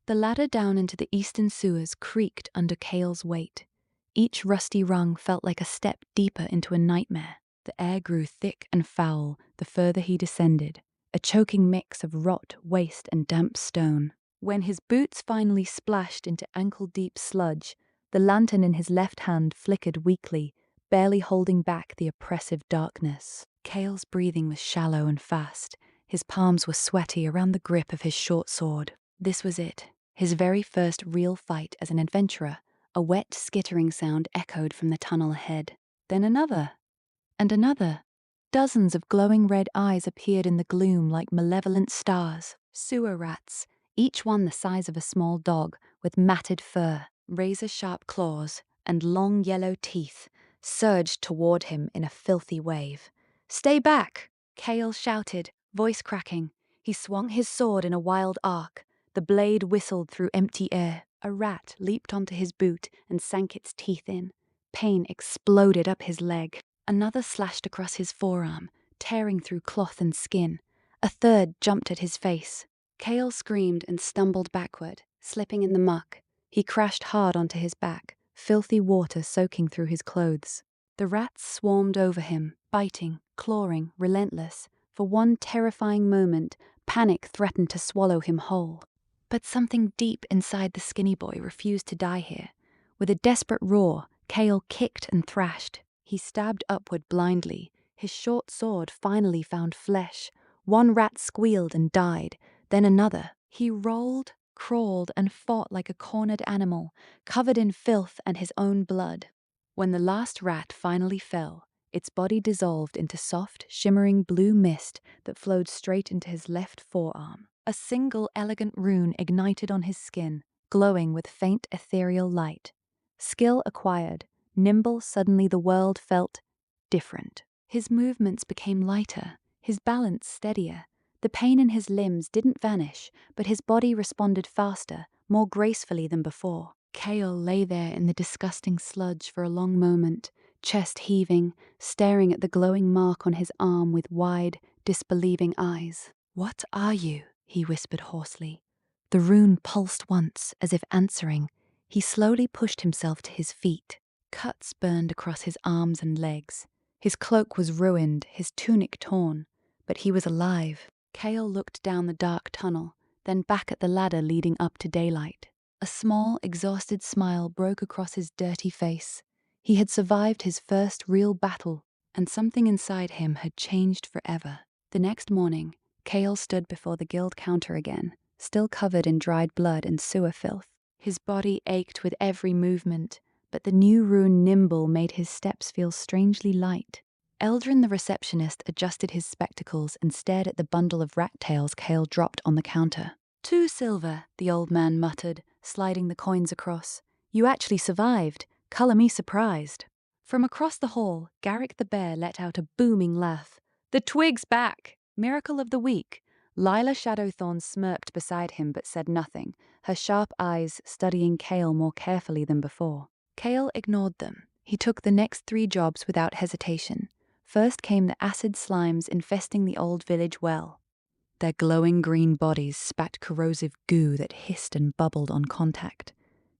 The ladder down into the eastern sewers creaked under Kael's weight. Each rusty rung felt like a step deeper into a nightmare. The air grew thick and foul the further he descended, a choking mix of rot, waste, and damp stone. When his boots finally splashed into ankle-deep sludge, the lantern in his left hand flickered weakly, barely holding back the oppressive darkness. Kael's breathing was shallow and fast. His palms were sweaty around the grip of his short sword. This was it, his very first real fight as an adventurer. A wet, skittering sound echoed from the tunnel ahead. Then another. And another. Dozens of glowing red eyes appeared in the gloom like malevolent stars. Sewer rats, each one the size of a small dog, with matted fur, razor-sharp claws, and long yellow teeth, surged toward him in a filthy wave. "Stay back!" Kael shouted, voice cracking. He swung his sword in a wild arc. The blade whistled through empty air. A rat leaped onto his boot and sank its teeth in. Pain exploded up his leg. Another slashed across his forearm, tearing through cloth and skin. A third jumped at his face. Kael screamed and stumbled backward, slipping in the muck. He crashed hard onto his back, filthy water soaking through his clothes. The rats swarmed over him, biting, clawing, relentless. For one terrifying moment, panic threatened to swallow him whole. But something deep inside the skinny boy refused to die here. With a desperate roar, Kael kicked and thrashed. He stabbed upward blindly. His short sword finally found flesh. One rat squealed and died, then another. He rolled, crawled, and fought like a cornered animal, covered in filth and his own blood. When the last rat finally fell, its body dissolved into soft, shimmering blue mist that flowed straight into his left forearm. A single elegant rune ignited on his skin, glowing with faint ethereal light. Skill acquired, nimble, suddenly the world felt different. His movements became lighter, his balance steadier. The pain in his limbs didn't vanish, but his body responded faster, more gracefully than before. Kael lay there in the disgusting sludge for a long moment, chest heaving, staring at the glowing mark on his arm with wide, disbelieving eyes. "What are you?" he whispered hoarsely. The rune pulsed once, as if answering. He slowly pushed himself to his feet. Cuts burned across his arms and legs. His cloak was ruined, his tunic torn, but he was alive. Kael looked down the dark tunnel, then back at the ladder leading up to daylight. A small, exhausted smile broke across his dirty face. He had survived his first real battle, and something inside him had changed forever. The next morning, Kael stood before the guild counter again, still covered in dried blood and sewer filth. His body ached with every movement, but the new rune Nimble made his steps feel strangely light. Eldrin the receptionist adjusted his spectacles and stared at the bundle of rat tails Kael dropped on the counter. 2 silver, the old man muttered, sliding the coins across. "You actually survived. Color me surprised." From across the hall, Garrick the bear let out a booming laugh. "The twig's back! Miracle of the week." Lila Shadowthorn smirked beside him but said nothing, her sharp eyes studying Kael more carefully than before. Kael ignored them. He took the next 3 jobs without hesitation. First came the acid slimes infesting the old village well. Their glowing green bodies spat corrosive goo that hissed and bubbled on contact.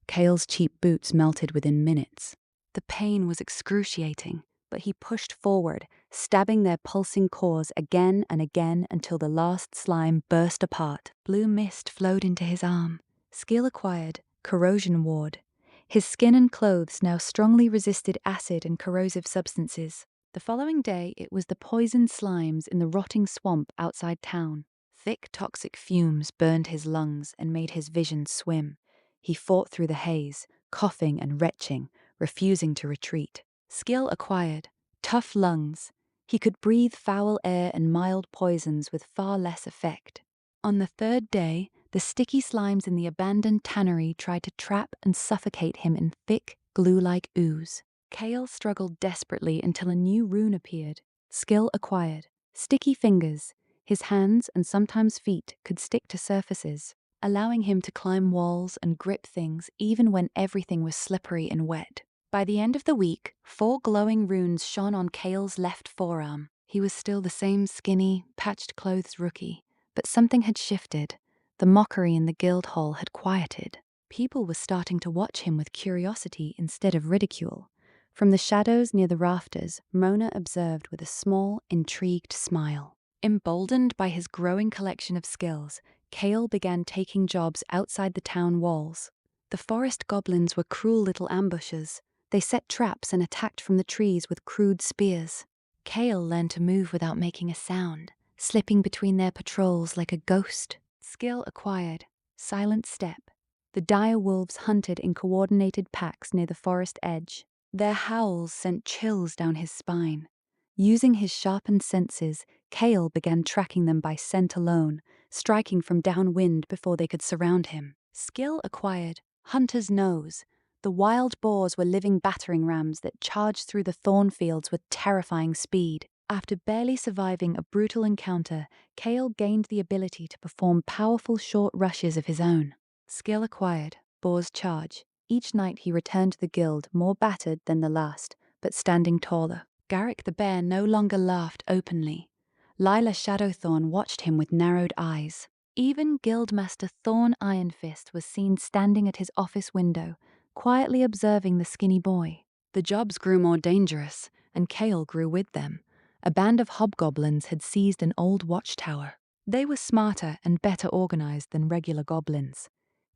Kael's cheap boots melted within minutes. The pain was excruciating, but he pushed forward, stabbing their pulsing cores again and again until the last slime burst apart. Blue mist flowed into his arm. Skill acquired, corrosion ward. His skin and clothes now strongly resisted acid and corrosive substances. The following day, it was the poisoned slimes in the rotting swamp outside town. Thick, toxic fumes burned his lungs and made his vision swim. He fought through the haze, coughing and retching, refusing to retreat. Skill acquired, tough lungs. He could breathe foul air and mild poisons with far less effect. On the 3rd day, the sticky slimes in the abandoned tannery tried to trap and suffocate him in thick, glue-like ooze. Kael struggled desperately until a new rune appeared. Skill acquired. Sticky fingers. His hands and sometimes feet could stick to surfaces, allowing him to climb walls and grip things even when everything was slippery and wet. By the end of the week, 4 glowing runes shone on Kael's left forearm. He was still the same skinny, patched-clothes rookie, but something had shifted. the mockery in the guild hall had quieted. People were starting to watch him with curiosity instead of ridicule. From the shadows near the rafters, Mona observed with a small, intrigued smile. Emboldened by his growing collection of skills, Kael began taking jobs outside the town walls. The forest goblins were cruel little ambushers. They set traps and attacked from the trees with crude spears. Kael learned to move without making a sound, slipping between their patrols like a ghost. Skill acquired. Silent step. The dire wolves hunted in coordinated packs near the forest edge. Their howls sent chills down his spine. Using his sharpened senses, Kael began tracking them by scent alone, striking from downwind before they could surround him. Skill acquired. Hunter's nose. The wild boars were living battering rams that charged through the thorn fields with terrifying speed. After barely surviving a brutal encounter, Kael gained the ability to perform powerful short rushes of his own. Skill acquired. Boar's charge. Each night he returned to the guild more battered than the last, but standing taller. Garrick the bear no longer laughed openly. Lila Shadowthorn watched him with narrowed eyes. Even Guildmaster Thorn Ironfist was seen standing at his office window, quietly observing the skinny boy. The jobs grew more dangerous, and Kael grew with them. A band of hobgoblins had seized an old watchtower. They were smarter and better organized than regular goblins.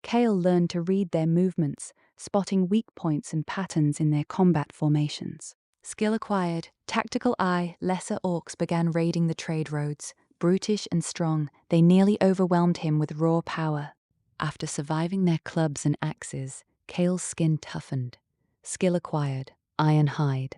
Kael learned to read their movements, spotting weak points and patterns in their combat formations. Skill acquired. Tactical eye, lesser orcs began raiding the trade roads. Brutish and strong, they nearly overwhelmed him with raw power. After surviving their clubs and axes, Kael's skin toughened. Skill acquired. Iron hide.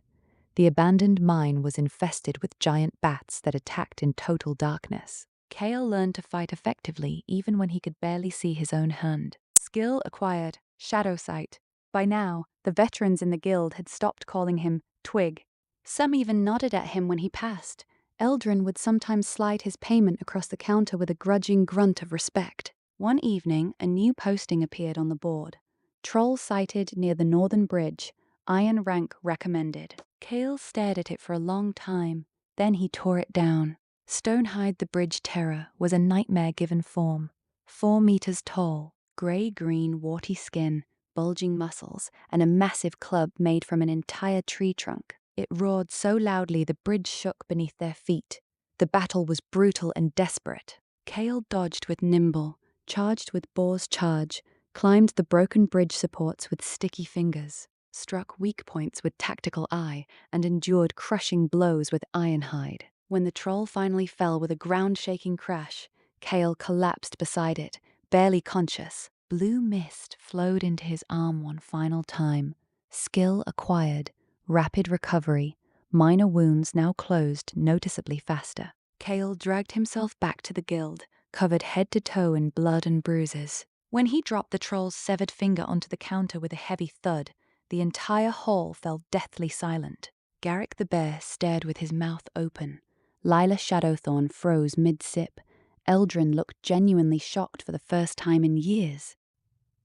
The abandoned mine was infested with giant bats that attacked in total darkness. Kael learned to fight effectively even when he could barely see his own hand. Skill acquired. Shadow sight. By now, the veterans in the guild had stopped calling him Twig. Some even nodded at him when he passed. Eldrin would sometimes slide his payment across the counter with a grudging grunt of respect. One evening, a new posting appeared on the board. Troll sighted near the northern bridge. Iron rank recommended. Kael stared at it for a long time. Then he tore it down. Stonehide the Bridge Terror was a nightmare-given form. 4 meters tall, grey-green, warty skin, bulging muscles, and a massive club made from an entire tree trunk. It roared so loudly the bridge shook beneath their feet. The battle was brutal and desperate. Kael dodged with nimble, charged with Boar's charge, climbed the broken bridge supports with sticky fingers, struck weak points with tactical eye, and endured crushing blows with Ironhide. When the troll finally fell with a ground-shaking crash, Kael collapsed beside it, barely conscious. Blue mist flowed into his arm one final time. Skill acquired. Rapid recovery. Minor wounds now closed noticeably faster. Kael dragged himself back to the guild, covered head to toe in blood and bruises. When he dropped the troll's severed finger onto the counter with a heavy thud, the entire hall fell deathly silent. Garrick the bear stared with his mouth open. Lila Shadowthorn froze mid-sip. Eldrin looked genuinely shocked for the first time in years.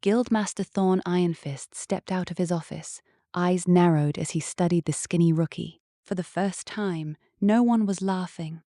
Guildmaster Thorn Ironfist stepped out of his office, eyes narrowed as he studied the skinny rookie. For the first time, no one was laughing.